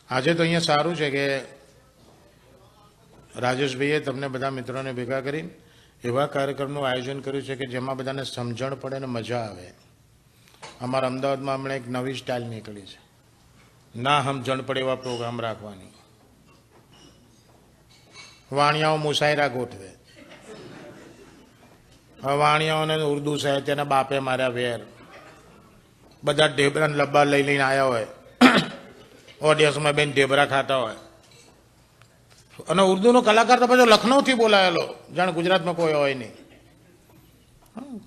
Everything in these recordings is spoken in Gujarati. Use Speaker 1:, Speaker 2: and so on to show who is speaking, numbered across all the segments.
Speaker 1: આજે તો અહીંયા સારું છે કે રાજેશભાઈએ તમને બધા મિત્રોને ભેગા કરી એવા કાર્યક્રમનું આયોજન કર્યું છે કે જેમાં બધાને સમજણ પડે ને મજા આવે. અમારા અમદાવાદમાં હમણાં એક નવી સ્ટાઇલ નીકળી છે, ના સમજણ પડે એવા પ્રોગ્રામ રાખવાની. વાણિયાઓ મુશાયરા ગોઠવે, વાણિયાઓને ઉર્દુ સાહિત્યના બાપે માર્યા વેર, બધા ઢેબરા લબ્બા લઈ લઈને આવ્યા હોય, ઓડિયન્સમાં બેન ઢેબરા ખાતા હોય. અને ઉર્દુનો કલાકાર તો પાછો લખનૌથી બોલાયેલો, જાણે ગુજરાતમાં કોઈ હોય નહીં.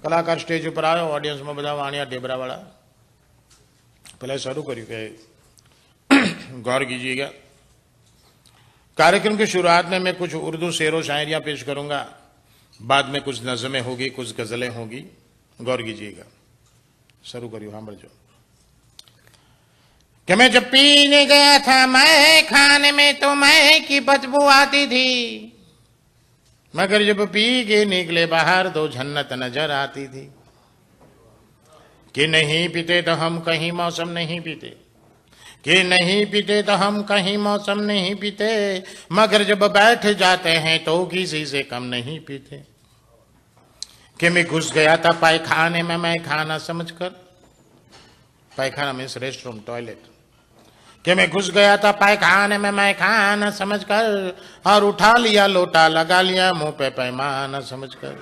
Speaker 1: કલાકાર સ્ટેજ ઉપર આવ્યો, ऑडियंस બધા વાણિયા ઢેબરાવાળા. पहले शुरू કર્યું કે गौर कीजिएगा, कार्यक्रम की शुरुआत में मैं कुछ उर्दू शेरों शायरियां पेश करूंगा, बाद में कुछ नज़में होगी, कुछ गज़लें होगी. गौर कीजिएगा. शुरू કર્યું, સાંભળજો. कि मैं जब पीने गया था मैं खाने में तो मैं की बदबू आती थी, मगर जब पी के निकले बाहर तो जन्नत नजर आती थी. कि नहीं पीते तो हम कहीं मौसम नहीं पीते, कि नहीं पीते तो हम कहीं मौसम नहीं पीते, मगर जब बैठ जाते हैं तो किसी से कम नहीं पीते. कि मैं घुस गया था पायखाने में मैं खाना समझकर, पायखाना मीन्स रेस्टरूम टॉयलेट. कि मैं घुस गया था पायखाने में मैं खाना समझकर, और उठा लिया लोटा लगा लिया मुंह पे पैमाना समझकर.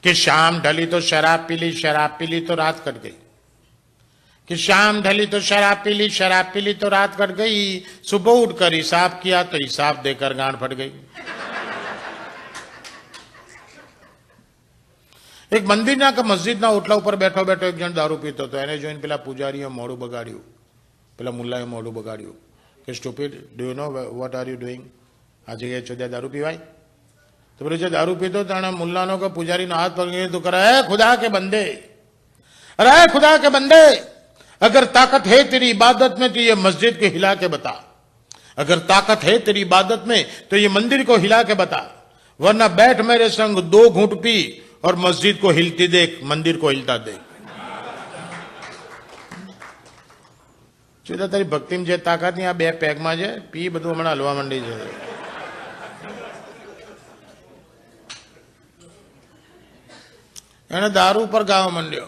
Speaker 1: कि शाम ढली तो शराब पी ली, शराब पी ली तो रात कट गई. कि शाम ढली तो शराब पी ली, शराब पी ली तो रात कट गई. सुबह उठकर हिसाब किया तो हिसाब देकर गांठ फट गई. एक મંદિરના કે મસ્જિદના ઓટલા ઉપર બેઠો બેઠો એક જણ દારૂ પીતો હતો. એને જોઈને પેલા પૂજારીએ મોઢું બગાડ્યું, પેલા મુલ્લાએ મોઢું બગાડ્યું કે stupid, do you know what are you doing? આ જગ્યાએ ચોદ્યા દારૂ પીવાય? तो बोले जो दारू पीतो ताने मुल्लानो को पुजारी ने हाथ पकड़े तो करा, है खुदा के बंदे, अरे खुदा के बंदे, अगर ताकत है तेरी इबादत में तो ये मस्जिद को हिला के बता, अगर ताकत है तेरी इबादत में तो ये मंदिर को हिला के बता, वरना बैठ मेरे संग 2 घूंट पी और मस्जिद को हिलती देख, मंदिर को हिलता देख. चुदा तारी भक्ति में जे ताकत नहीं, आ 2 पेग में जे पी बधु हमणा हलवा मंडी छे. એને દારૂ પર ગાવા માંડ્યો.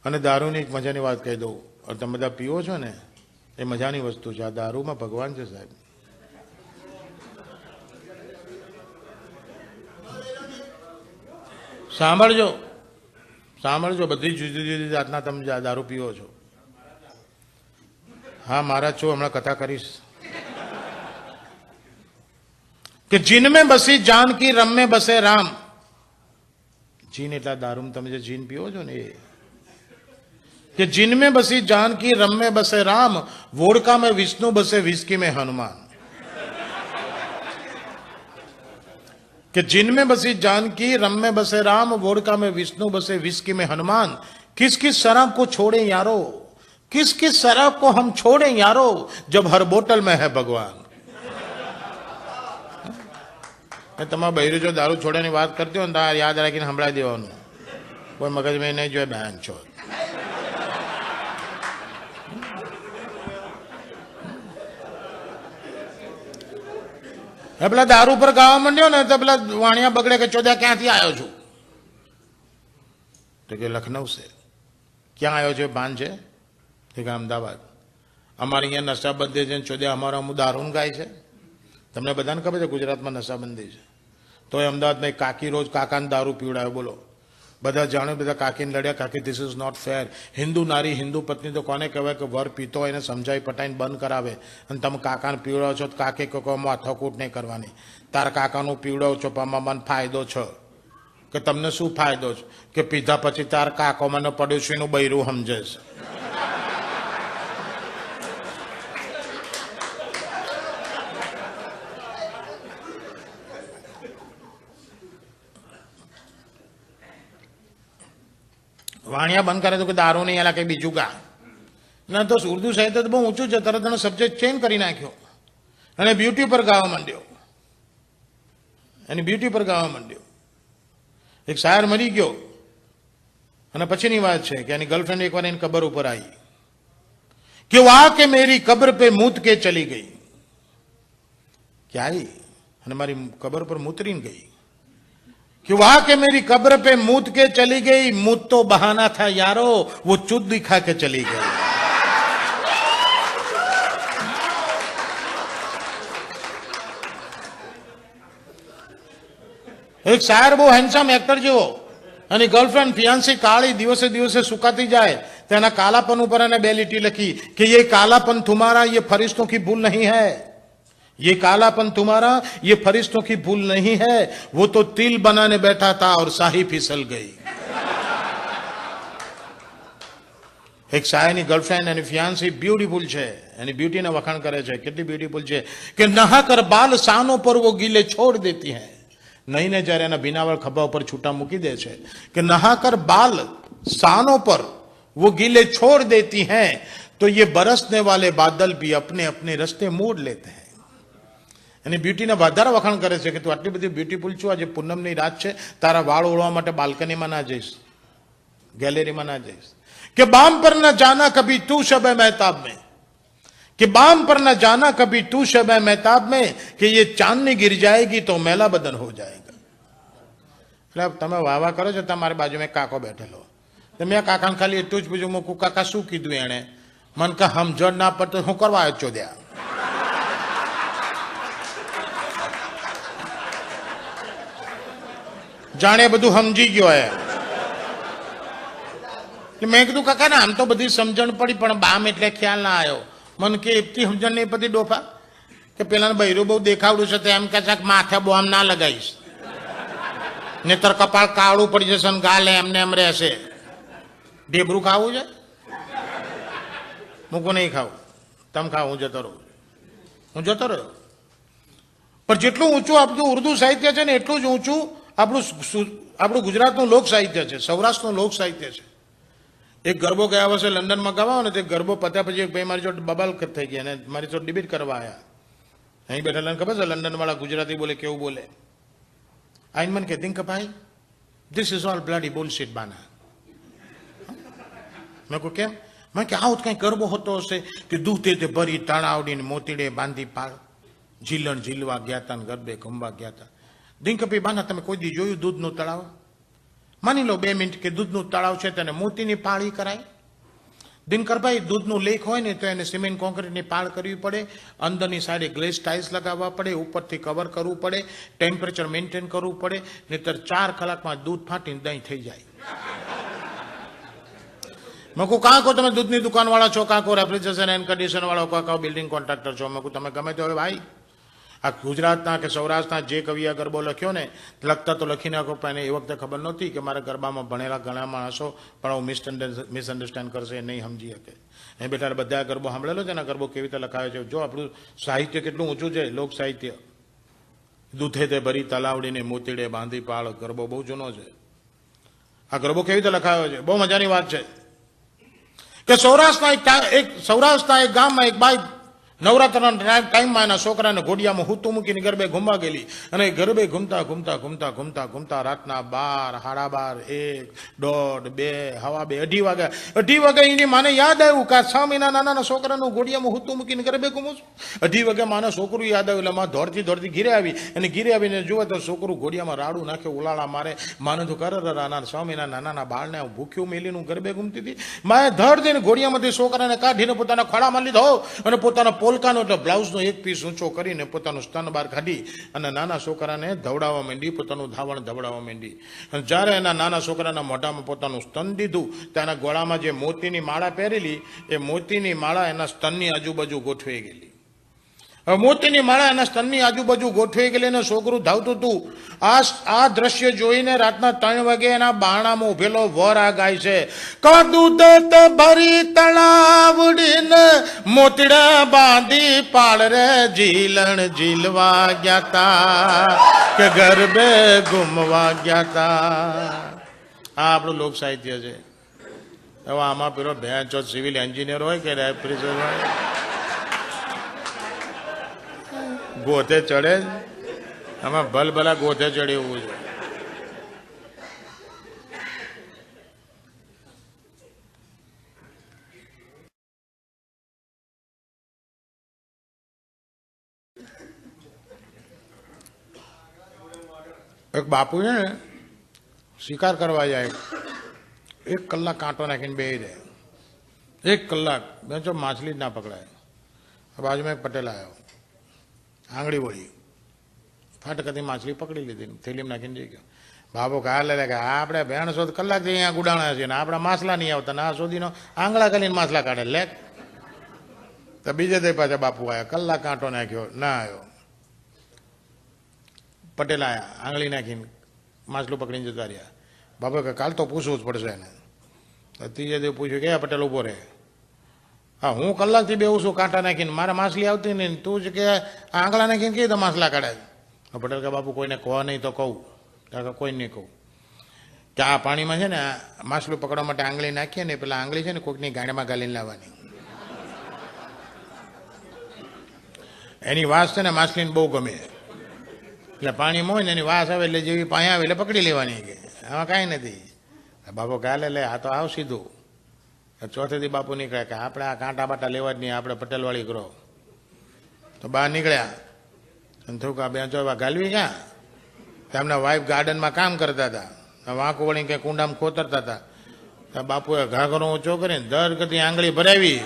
Speaker 1: અને દારૂની એક મજાની વાત કહી દઉં, તમે બધા પીવો છો ને, એ મજાની વસ્તુ છે. આ દારૂમાં ભગવાન છે સાહેબ. સાંભળજો, સાંભળજો, બધી જુદી જુદી જાતના તમે દારૂ પીવો છો. હા, મારા છો, હમણાં કથા કરીશ. કે જીન में बसी जानकी रम में बसे राम. जीन એટલા દારૂમાં તમે જે જીન પીવો છો ને એ. कि जिन में बसी जानकी रम में बसे राम, वोडका में विष्णु बसे विस्की में हनुमान. कि जिन में बसी जानकी रम में बसे राम, वोडका में विष्णु बसे विस्की में हनुमान. किस किस शराब को छोड़े यारो, किस किस शराब को हम छोड़े यारो, जब हर बोतल में है भगवान. તમારા બૈરું જો દારૂ છોડવાની વાત કરતી હોય ને તો યાદ રાખીને સંભળાવી દેવાનું, કોઈ મગજમાં નહીં જોઈએ. બહેન છો પેલા દારૂ પર ગાવા માંડ્યો ને તો પેલા વાણિયા બગડે કે ચોદ્યા ક્યાંથી આવ્યો છું? તો કે લખનઉ છે. ક્યાં આવ્યો છે? ભાન છે? કે અમદાવાદ. અમારે અહીંયા નશાબંધી છે, ચોદ્યા અમારો અમુક દારૂન ગાય છે. તમને બધાને ખબર છે ગુજરાતમાં નશાબંધી છે, તો એ અમદાવાદમાં એક કાકી રોજ કાકાને દારૂ પીવડાયો. બોલો, બધા જાણ્યું, બધા કાકીને લડ્યા. કાકી ધીસ ઇઝ નોટ ફેર. હિન્દુ નારી, હિન્દુ પત્ની તો કોને કહેવાય કે વર પીતો હોય એને સમજાવી પટાઈને બંધ કરાવે, અને તમે કાકાને પીવડાવો છો તો કાકી કહો માથાકૂટ નહીં કરવાની. તારા કાકાનું પીવડાવો છો પણ મને ફાયદો છે. કે તમને શું ફાયદો છે? કે પીધા પછી તાર કાકો મને પડોશીનું બૈરું સમજે છે. વાણિયા બંધ કરે તો કે દારૂ નહીં, એલા કઈ બીજું ગા. ના તો ઉર્દુ સાહિત્ય તો બહુ ઊંચું છે. તરત એનો સબ્જેક્ટ ચેન્જ કરી નાખ્યો અને બ્યુટી પર ગાવા માંડ્યો. એની બ્યુટી પર ગાવા માંડ્યો. એક શાયર મરી ગયો અને પછીની વાત છે કે એની ગર્લફ્રેન્ડ એકવાર એની કબર ઉપર આવી कि वो आके मेरी कब्र पे मूत के चली गई। क्या आई અને મારી કબર પર મૂતરીને ગઈ कि वो आके मेरी कब्र पे मूत के चली गई। मूत तो बहाना था यारो, वो चुद दिखा के चली गई। एक शायर બહુ હેન્ડસમ એક્ટર જેવો અને ગર્લફ્રેન્ડ ફિયાન્સી કાળી દિવસે દિવસે સુકાતી જાય તેના કાલાપન ઉપર એને બે લીટી લખી कि ये कालापन तुम्हारा ये फरिश्तों की भूल नहीं है, ये कालापन तुम्हारा ये फरिश्तों की भूल नहीं है, वो तो तिल बनाने बैठा था और शाही फिसल गई। एक शायરની ગર્લફ્રેન્ડ એની ફિયાન્સી બ્યુટીફુલ છે, એની બ્યુટીને વખાણ કરે છે, કેટલી બ્યુટીફુલ છે કે નહાકર બાલ શાનों पर वो गीले छोड़ देती हैं। નહીને જ્યારે એના ભીનાવળ ખભા ઉપર છૂટા મૂકી દે છે કે નહાકર બાલ શાનों पर वो गीले छोड़ देती हैं तो ये बरसने वाले बादल भी अपने अपने रास्ते मोड़ लेते हैं। એની બ્યુટીને વધારે વખાણ કરે છે કે તું આટલી બધી બ્યુટીફુલ છું, આજે પૂનમની રાત છે, તારા વાળ ઓળવા માટે બાલ્કનીમાં ના જઈશ, ગેલેરીમાં ના જઈશ कि बाम पर न जाना कभी तू शब मेहताब में, कि बाम पर न जाना कभी तू शब मेहताब में, कि ये चांदनी गिर जाएगी तो मैला बदन हो जाएगा। એટલે તમે વાવા કરો છો, તમારી બાજુમાં કાકો બેઠેલો, મેં કાકાને ખાલી એટલું જ પૂછ્યું, મૂકું કાકા શું કીધું એણે? મન કે સમજણ ના પડતો હું કરવા આવ્યો ચોદ્યા? જાણે બધું સમજી ગયો હે। મેં કીધું કાકા ને આમ તો બધી સમજણ પડી પણ બામ એટલે ખ્યાલ ના આવ્યો। મન કે એટલી સમજણ નહીં પડી ડોફા કે પેલા બૈરું બહુ દેખાવડું છે, એમ કે માથે બોમ ના લગાવીશ, નહીતર કપાળ કાળું પડી જશે ને ગાલે એમને એમ રહેશે। ઢેબરું ખાવું છે? મૂકું નહીં ખાવું, તમે ખાવ, હું જતો રહું, હું જતો રહ્યો। પણ જેટલું ઊંચું આપણું ઉર્દુ સાહિત્ય છે ને એટલું જ ઊંચું આપણું ગુજરાતનું લોક સાહિત્ય છે, સૌરાષ્ટ્રનું લોક સાહિત્ય છે। એક ગરબો ગયા વર્ષે લંડનમાં ગવાયો ને તે ગરબો પત્યા પછી એક ભાઈ મારી જોડે બબાલ થઈ ગયા અને મારી જોડે ડિબેટ કરવા આવ્યા। અહીં બેઠેલા ખબર છે લંડન વાળા ગુજરાતી બોલે કેવું બોલે? આઈને મને કહેતી કે ભાઈ this is all bloody bullshit બાના। મેં કહું કેમ? મેં કે આવું કંઈ ગરબો હોતો હશે કે દૂધે તે ભરી તણાવડીને મોતીડે બાંધી પાળ, ઝીલણ ઝીલવા ગયા હતા ને ગરબે ઘૂમવા ગયા હતા। દિનકપી બાના તમે કોઈ દી જોયું દૂધનું તળાવ? માની લો 2 મિનિટ કે દૂધનું તળાવ છે તેને મોતીની પાળી કરાય? દિનકરભાઈ દૂધનું લેક હોય ને તો એને સિમેન્ટ કોન્ક્રીટની પાળ કરવી પડે, અંદરની સાઈડે ગ્લેસ ટાઇલ્સ લગાવવા પડે, ઉપરથી કવર કરવું પડે, ટેમ્પરેચર મેન્ટેન કરવું પડે, નહીતર 4 કલાકમાં દૂધ ફાટીને દહીં થઈ જાય। મેં કહું કાં કહો તમે દૂધની દુકાનવાળા છો, કાં કહો રેફ્રિજરેશન એન્ડ કન્ડિશન વાળો, કાં કહો બિલ્ડિંગ કોન્ટ્રાક્ટર છો, મેં કહું તમે ગમે તે હવે ભાઈ આ ગુજરાતના કે સૌરાષ્ટ્રના જે કવિએ ગરબો લખ્યો ને લખતા તો લખી નાખો, પણ એ વખતે ખબર નહોતી કે મારા ગરબામાં ભણેલા ઘણા માણસો પણ હું મિસઅન્ડરસ્ટેન્ડ કરશે, નહીં સમજી શકે। એ બેઠા બધા ગરબો સાંભળેલો છે ને, ગરબો કેવી રીતે લખાયો છે, જો આપણું સાહિત્ય કેટલું ઊંચું છે, લોક સાહિત્ય। દૂધે તે ભરી તલાવડીને મોતીડે બાંધી પાળ, ગરબો બહુ જૂનો છે। આ ગરબો કેવી રીતે લખાયો છે, બહુ મજાની વાત છે કે સૌરાષ્ટ્રના એક ગામમાં એક બાઈ નવરાત્રના ટાઈમમાં એના છોકરાને ઘોડિયામાં હૂતું મૂકીને ગરબે ઘૂમવા ગયેલી અને ગરબે ઘૂમતા ઘૂમતા ઘૂમતા ઘૂમતા ઘૂમતા રાતના 12, 12:30, 1, 2, 2:30, 2:30 વાગે એની માને યાદ આવ્યું કે 6 મહિના નાના છોકરાનું ઘોડિયામાં હૂતું મૂકીને ગરબે ઘૂમું છું। 2:30 વાગે માના છોકરું યાદ આવ્યું એટલે માં દોડતી દોડતી ઘીરે આવી અને ઘીરે આવીને જુએ તો છોકરું ઘોડિયામાં રાડું નાખે, ઉલાળા મારે। માને તો નાના 6 મહિના નાના બાળને ભૂખ્યું મેલીનું ગરબે ઘૂમતી હતી। માએ ધડ દઈને ઘોડિયામાંથી છોકરાને કાઢીને પોતાના ખોળામાં લીધો અને પોતાના પોલકાનો એટલે બ્લાઉઝનો એક પીસ ઊંચો કરીને પોતાનું સ્તન બહાર કાઢી અને નાના છોકરાને ધવડાવવા માંડી, પોતાનું ધાવણ ધવડાવવા માંડી। અને જ્યારે એના નાના છોકરાના મોઢામાં પોતાનું સ્તન દીધું તેના ગળામાં જે મોતીની માળા પહેરેલી એ મોતીની માળા એના સ્તનની આજુબાજુ ગોઠવાઈ ગયેલી। હવે મોતીની માળા એના સ્તનની આજુબાજુ ગોઠવાઈ ગયેલી અને છોકરું ધાવતું હતું। આ દ્રશ્ય જોઈને રાતના 3 વાગે એના બારણામાં ઉભેલો વર આ ગાય છે કદુદત ભરી તળાવડીને મોતીડા બાંધી પાળ રે ઝીલણ ઝીલવા ગયા તા કે ગરબે ઘૂમવા ગયા તા। આ આપણું લોક સાહિત્ય છે। હવે આમાં પેલો ભેંચો સિવિલ એન્જિનિયર હોય કે રેફ્રિજરેટર હોય ગોથે ચડે, આમાં ભલભલા ગોથે ચડે એવું છે। એક બાપુ છે ને શિકાર કરવા જાય, 1 કલાક કાંટો નાખીને બેસી રહે, 1 કલાક બેચો માછલી જ ના પકડાય. બાજુમાં એક પટેલ આવ્યો, આંગળી વળી ફાટકથી માછલી પકડી લીધી, થેલીમાં નાખીને જઈ ગયો. બાપુ કાલે લે કે આપણે 150 કલાકથી અહીંયા ગુડાણા છીએ ને આપણા માછલા નહીં આવતા, ના સુધીનો આંગળા કરીને માછલા કાઢે લે. તો બીજે તે પાછા બાપુ આવ્યા, કલાક કાંટો નાખ્યો, ના આવ્યો. પટેલ આવ્યા, આંગળી નાખીને માછલું પકડીને જતા રહ્યા. બાપુ કે કાલ તો પૂછવું જ પડશે એને. ત્રીજે દિવસ પૂછ્યું કે પટેલ ઉભો રહે, હા હું કલાકથી બેવું છું કાંટા નાખીને, મારે માછલી આવતી નહીં, તું જ કે આંગળા નાખીને કઈ તો માછલા કાઢે. પટેલ કે બાપુ કોઈને કહો નહીં તો કહું, કોઈ નહીં કહું કે આ પાણીમાં છે ને માછલું પકડવા માટે આંગળી નાખીએ ને, પેલા આંગળી છે ને કોઈકની ગાંઠમાં ગાલીને લાવવાની, એની વાસ છે ને માછલીને બહુ ગમે, એટલે પાણીમાં હોય ને એની વાસ આવે એટલે જેવી પાણી આવે એટલે પકડી લેવાની. કે આમાં કાંઈ નથી. બાપુ કાલે લે આ તો આવ સીધું. ચોથેથી બાપુ નીકળે કે આપણે આ કાંટા બાટા લેવા જ નહીં, આપણે પટેલવાળી કરો. તો બહાર નીકળ્યા અને થોડુંક આ બેંચો ગાલવી ક્યાં, એમના વાઈફ ગાર્ડનમાં કામ કરતા હતા, વાંકો વળીને કંઈ કુંડામાં ખોતરતા હતા. બાપુએ ઘાઘરો ઊંચો કરીને દર ગતિ આંગળી ભરાવી,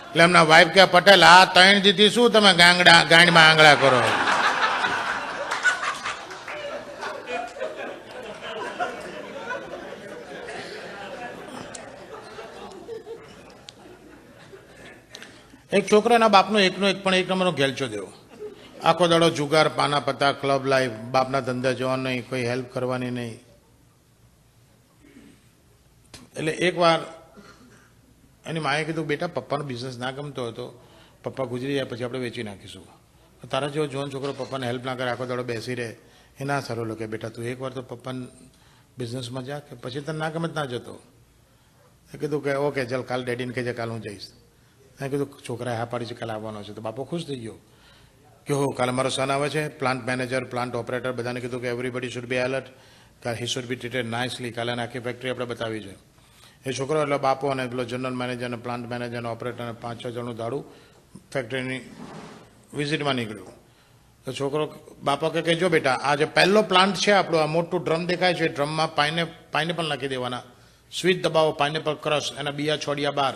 Speaker 1: એટલે એમના વાઈફ કે પટેલ આ 3 દીથી શું તમે ગાંડમાં આંગળા કરો. એક છોકરાના બાપનો એકનો એક પણ 1 નંબરનો ઘેલચો દેવો, આખો દાડો જુગાર, પાના પત્તા, ક્લબ લાઈફ, બાપના ધંધા જવાનું નહીં, કોઈ હેલ્પ કરવાની નહીં. એટલે એકવાર એની માએ કીધું બેટા પપ્પાનો બિઝનેસ ના ગમતો હતો, પપ્પા ગુજરી જાય પછી આપણે વેચી નાખીશું. તારા જેવો જોન છોકરો પપ્પાને હેલ્પ ના કરે, આખો દાડો બેસી રહે, એ ના સારું લાગે. બેટા તું એકવાર તો પપ્પાને બિઝનેસમાં જા, કે પછી તને ના ગમે જ ના જતો. એ કીધું કે ઓકે ચાલ કાલ ડેડીને કહેજે કાલ હું જઈશ. મેં કીધું છોકરાએ હા પાડી છે કાલે આવવાનો છે. તો બાપો ખુશ થઈ ગયો કે હો કાલે મારો સન આવે છે, પ્લાન્ટ મેનેજર, પ્લાન્ટ ઓપરેટર, બધાને કીધું કે એવરીબડી શુડ બી એલર્ટ, કે he should be treated nicely, કાલે આખી ફેક્ટરી આપણે બતાવી છે. એ છોકરો એટલે બાપો અને પેલો જનરલ મેનેજર અને પ્લાન્ટ મેનેજર અને ઓપરેટર અને 5-6 જણનું દાડું ફેક્ટરીની વિઝિટમાં નીકળ્યું. તો છોકરો બાપા કે જો બેટા આ જે પહેલો પ્લાન્ટ છે આપણો, આ મોટું ડ્રમ દેખાય છે, ડ્રમમાં પાઇનેપલ નાખી દેવાના, સ્વિચ દબાવો, પાઇનેપલ ક્રશ, એના બિયા છોડ્યા બહાર,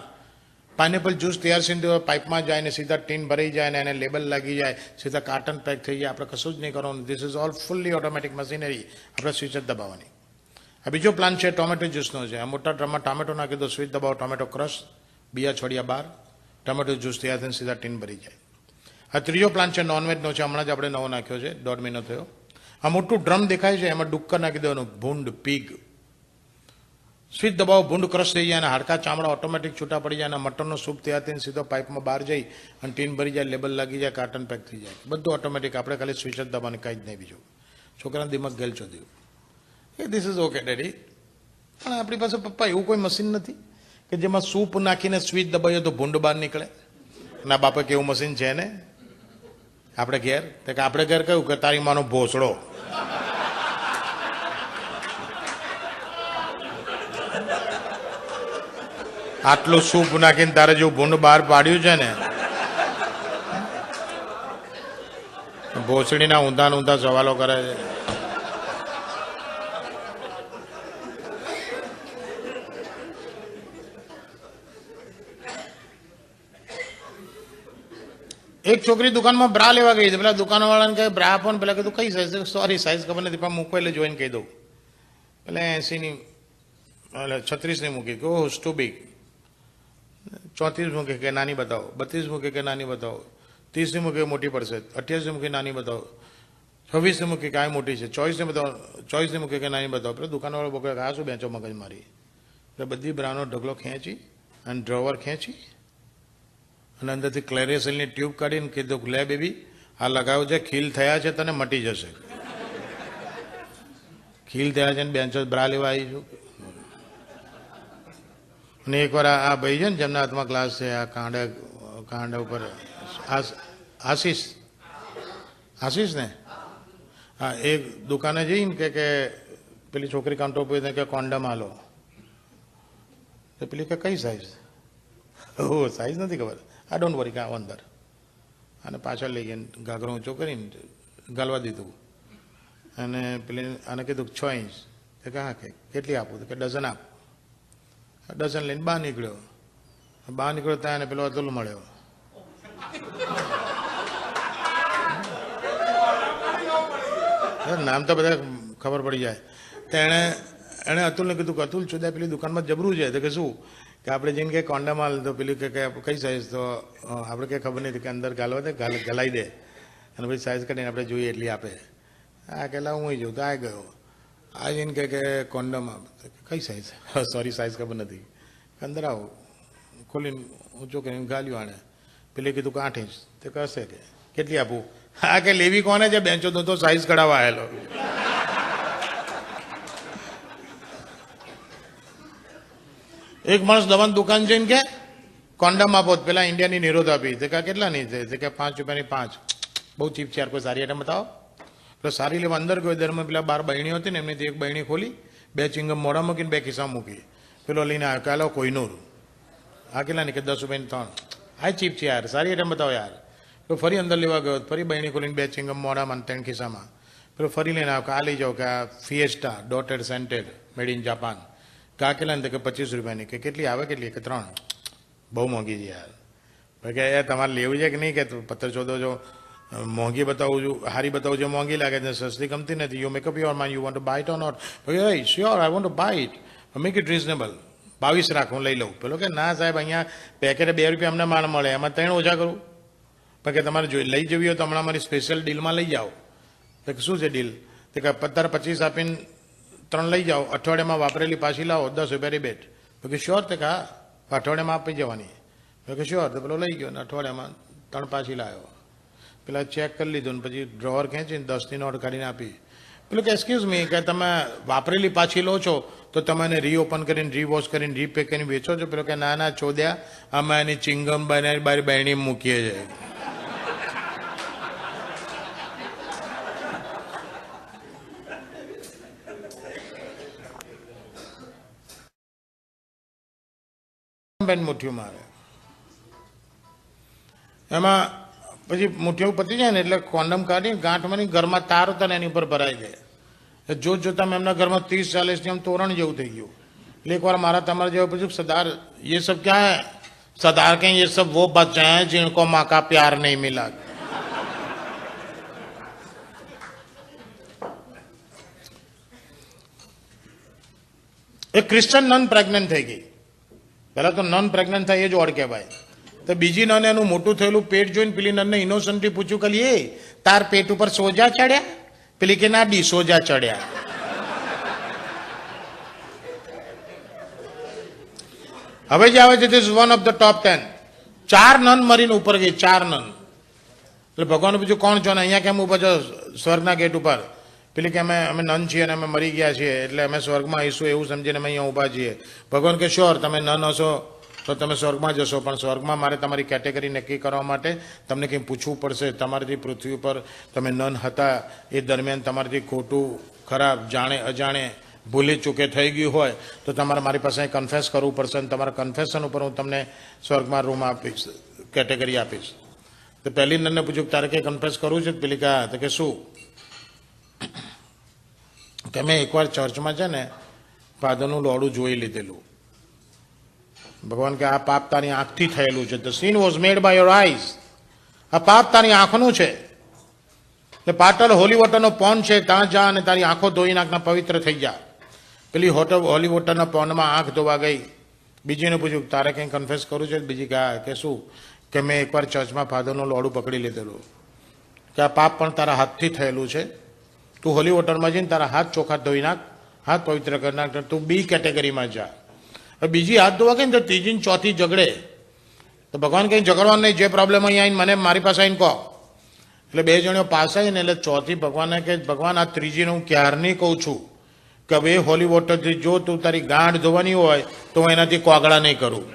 Speaker 1: પાઇનેપલ જ્યુસ તૈયાર સીધું પાઇપમાં જાય ને સીધા ટીન ભરાઈ જાય ને એને લેબલ લાગી જાય, સીધા કાર્ટન પેક થઈ જાય, આપણે કશું જ નહીં કરવાનું. This is all fully automatic machinery, આપણે સ્વિચ જ દબાવવાની. આ બીજો પ્લાન છે ટોમેટો જ્યુસનો છે, આ મોટા ડ્રમમાં ટામેટો નાખી દો, સ્વિચ દબાવો, ટોમેટો ક્રશ, બિયા છોડ્યા બહાર, ટોમેટો જ્યુસ તૈયાર થઈને સીધા ટીન ભરી જાય. આ ત્રીજો પ્લાન છે નોનવેજનો છે, હમણાં જ આપણે નવો નાખ્યો છે, 1.5 મહિનો થયો. આ મોટું ડ્રમ દેખાય છે એમાં ડુક્કર નાખી દેવાનું, ભૂંડ, પીગ, સ્વિચ દબાવો, ભૂંડ ક્રશ થઈ જાય અને હાડકા ચામડા ઓટોમેટિક છૂટા પડી જાય અને મટનનો સૂપ તૈયાર થઈને સીધો પાઇપમાં બહાર જઈ અને ટીન ભરી જાય, લેબલ લાગી જાય, કાર્ટન પેક થઈ જાય, બધું ઓટોમેટિક, આપણે ખાલી સ્વિચ જ દબાવવાની, કાંઈ જ નહીં બીજું. છોકરાના દિમાગ ગેલચો થયું એ ધીસ ઇઝ ઓકે ડેડી, પણ આપણી પાસે પપ્પા એવું કોઈ મશીન નથી કે જેમાં સૂપ નાખીને સ્વિચ દબાવીએ તો ભૂંડ બહાર નીકળે. ના બાપા કેવું મશીન છે ને આપણે ઘેર, તો કે આપણે ઘેર કહ્યું કે તારી માનો ભોસડો, આટલું સૂપ નાખીને તારે જેવું ભૂંડ બહાર પાડ્યું છે ને, ભોસડીના ઊંધા ઊંધા સવાલો કરે છે. એક છોકરી દુકાનમાં બ્રા લેવા ગઈ હતી, પેલા દુકાનવાળાને કહે બ્રા આપો ને, પેલા કીધું કઈ સાઈઝ, સોરી સાઈઝ ખબર નથી પણ મૂકો એટલે જોઈને કહી દઉં. એટલે 80ની એટલે 36ની મૂકી, કે ઓહ ટુ બિગ. 34 મૂકી કે નાની બતાવો, 32 મૂકી કે નાની બતાવો, 30ની મૂકી મોટી પડશે, 28ની મૂકી નાની બતાવો, 26ની મૂકી કે આ મોટી છે, 24ની બતાવો, 24ની મૂકી કે નાની બતાવો. પેલા દુકાનવાળો બોકે આ શું બેંચો મગજ મારી. એટલે બધી બ્રાનો ઢગલો ખેંચી અને ડ્રોવર ખેંચી અને અંદરથી ક્લેરેસલની ટ્યુબ કાઢીને કીધું લે બેબી આ લગાવ્યું છે, ખીલ થયા છે તને મટી જશે. ખીલ થયા છે ને બેન્ચો બ્રા લેવા આવી છું. અને એકવાર આ ભાઈ છે ને જેમના હાથમાં ગ્લાસ છે, આ કાંડા ઉપર આશીષ ને, હા એ દુકાને જઈને કે પેલી છોકરી કાઉન્ટર ઉપર કે કોન્ડમ હાલો, તો પેલી કે કઈ સાઈઝ, ઓ સાઈઝ નથી ખબર, આ ડોન્ટ વરી કે આવો અંદર, અને પાછળ લઈ ગયા ઘાઘરો ઊંચો કરીને ગાલવા દીધું. અને પેલી આને કીધું 6 ઇંચ. તો કે હા, કે કેટલી આપું? તો કે ડઝન આપ. ડઝન લઈને બહાર નીકળ્યો. ત્યાં એને પેલો અતુલ મળ્યો. નામ તો બધા ખબર પડી જાય. તો એણે અતુલને કીધું કે અતુલ ચોદા પેલી દુકાનમાં જબરું છે. તો કે શું? કે આપણે જઈને કે કોન્ડમ હાલ. તો પેલી કે કઈ સાઈઝ? તો આપણે કંઈ ખબર નથી કે અંદર ગાલવા દે, ગલાઈ દે અને પછી સાઈઝ કાઢીને આપણે જોઈએ એટલી આપે. આ કે હું જઉં. તો આ ગયો. આ જઈને કે કોન્ડમ આપ. કઈ સાઈઝ? સોરી, સાઈઝ ખબર નથી. અંદર આવો. ખોલીને ઊંચો કરીને ગાલ્યું આણે. પેલે કીધું કે 8 ઇંચ. તો કહેશે કે કેટલી આપું? હા, કે લેવી કોને છે? બેન્ચો તો સાઈઝ કઢાવવા આવેલો. એક માણસ દવાની દુકાન જઈને કે કોન્ડમ આપો. પેલા ઇન્ડિયાની નિરોધ આપી. તો કે કેટલાની છે? કે 5 રૂપિયાની 5. બહુ ચીપ છે યાર, કોઈ સારી આઈટમ બતાવો. તો સારી લેવા અંદર ગયો. દરમાં પેલા 12 બહેણીઓ હતી ને, એમની એક બહેણી ખોલી, 2 ચિંગમ મોઢા મૂકીને 2 ખિસ્સા મૂકી. પેલો લઈને આવ્યો. કાલો કોઈનું આ કેટલાની? કે 10 રૂપિયાની 3. આ ચીપ છે યાર, સારી આઈટમ બતાવો યાર. તો ફરી અંદર લેવા ગયો. ફરી બહેણી ખોલીને 2 ચિંગમ મોઢામાં 3 ખિસ્સામાં. પેલો ફરી લઈને આવ્યો કે આ લઈ જાઓ, કે આ fiesta dotted scented made in Japan. કે આ કેટલાની? તો કે 25 રૂપિયાની. કે કેટલી આવે? કેટલી? કે 3. બહુ મોંઘી છે યાર. ભાઈ કે યાર તમારે લેવું છે કે નહીં? કે પથ્થર ચોદો જો મોંઘી બતાવું છું, હારી બતાવું છું, મોંઘી લાગે છે, સસ્તી ગમતી નથી. You make up your mind, you want to buy it or not? Sure, I want to buy it, make it reasonable. 22 રાખ, હું લઈ લઉં. પેલો કે ના સાહેબ, અહીંયા પેકેટે 2 રૂપિયા અમને માલ મળે, એમાં 3 ઓછા કરું. પણ કે તમારે લઈ જવી હોય તો હમણાં મારી સ્પેશિયલ ડીલમાં લઈ જાઓ. તો કે શું છે ડીલ? તો કે 25 આપીને 3 લઈ જાઓ, અઠવાડિયામાં વાપરેલી પાછી લાવો, 10 રૂપિયા રિબેટ. તો કે શ્યોર? તો કે હા, અઠવાડિયામાં આપી જવાની. તો કે શ્યોર. તો પેલો લઈ ગયો ને અઠવાડિયામાં 3 પાછી લાવ્યો. પેલા ચેક કરી લીધું ને પછી ડ્રોવર ખેંચીને 10ની નોટ કાઢીને આપી. પેલું કે એક્સક્યુઝ મી, કે તમે વાપરેલી પાછી લો છો તો તમે એને રીઓપન કરીને, રીવોશ કરીને, રીપેક કરીને વેચો છો? પેલો કે ના ના ચોદ્યા, અમે એની ચિંગમ બનાવી બારી બહેણી મૂકીએ છીએ. મુઠ્ઠીઓ મારે. એમાં પછી મુઠ્ઠીઓ પતી જાય ને એટલે કોન્ડમ કાઢી ગાંઠમાંની ઘરમાં તાર હતા ને એની ઉપર ભરાઈ જાય. જોત જોતા એમના ઘરમાં 30-40 આમ તોરણ જેવું થઈ ગયું. એટલે એકવાર મારા તમારા જેવા પૂછ્યું, સરદાર ये सब क्या है? सरदार के ये सब वो बच्चे हैं जिनको माँ का प्यार नहीं मिला. એક ક્રિશ્ચન નન પ્રેગ્નન્ટ થઈ ગઈ. પહેલા તો નન પ્રેગ્નન્ટ થાય એ જ ઓડ કહેવાય. તો બીજી નન એનું મોટું થયેલું પેટ જોઈને પેલી નનને ઇનોસન્ટલી પૂછ્યું કે એ તાર પેટ ઉપર સોજા ચડ્યા? પેલી કે ના ડી સોજા ચડ્યા. હવે જે આવે છે this one of the top 10. 4 નન મરીને ઉપર ગઈ, 4 નન. એટલે ભગવાન પૂછ્યું કોણ છો ને અહીંયા કેમ ઉભા છો સ્વર્ગના ગેટ ઉપર? પેલી કે અમે નન છીએ અને અમે મરી ગયા છીએ એટલે અમે સ્વર્ગમાં આવીશું એવું સમજીને અમે અહીંયા ઊભા છીએ. ભગવાન કે શ્યોર, તમે નન હશો તો તમે સ્વર્ગમાં જશો, પણ સ્વર્ગમાં મારે તમારી કેટેગરી નક્કી કરવા માટે તમને કંઈ પૂછવું પડશે. તમારાથી પૃથ્વી ઉપર તમે નન હતા એ દરમિયાન તમારાથી ખોટું, ખરાબ, જાણે અજાણે, ભૂલી ચૂકે થઈ ગયું હોય તો તમારે મારી પાસે કન્ફેસ કરવું પડશે અને તમારા કન્ફેશન ઉપર હું તમને સ્વર્ગમાં રૂમ આપીશ, કેટેગરી આપીશ. તો પહેલી નનને પૂછ્યું તારે કંઈ કન્ફેસ કરવું છે? પેલી કહા તો કે શું? કે મેં એકવાર ચર્ચમાં છે ને ફાધરનું લોડું જોઈ લીધેલું. ભગવાન કે આ પાપ તારી આંખથી થયેલું છે. The scene was made by your eyes. આ પાપ તારી આંખનું છે. એટલે પાટલ હોલી વોટરનો પોન્ડ છે, ત્યાં જા અને તારી આંખો ધોઈ નાખના પવિત્ર થઈ જા. પેલી હોલી વોટરના પોન્ડમાં આંખ ધોવા ગઈ. બીજીને પૂછ્યું તારે કંઈ કન્ફેસ કરવું છે? બીજી કહા કે શું? કે મેં એકવાર ચર્ચમાં ફાધરનું લોડું પકડી લીધેલું. કે આ પાપ પણ તારા હાથથી થયેલું છે. તું હોલી વોટરમાં જઈને તારા હાથ ચોખ્ખા ધોઈ નાખ, હાથ પવિત્ર કરી નાખ, તું બી કેટેગરીમાં જા. બીજી હાથ ધોવા ગઈ ને તો ત્રીજી ને ચોથી ઝઘડે. તો ભગવાન કંઈ ઝઘડવાનું નહીં, જે પ્રોબ્લેમ અહીં આવીને મને મારી પાસે આવીને કહો. એટલે 2 જણીઓ પાસ આવીને એટલે ચોથી ભગવાનને કે ભગવાન આ ત્રીજીને હું ક્યારની કહું છું કે હવે હોલી વોટરથી જો તું તારી ગાંઠ ધોવાની હોય તો હું એનાથી કોગળા નહીં કરું.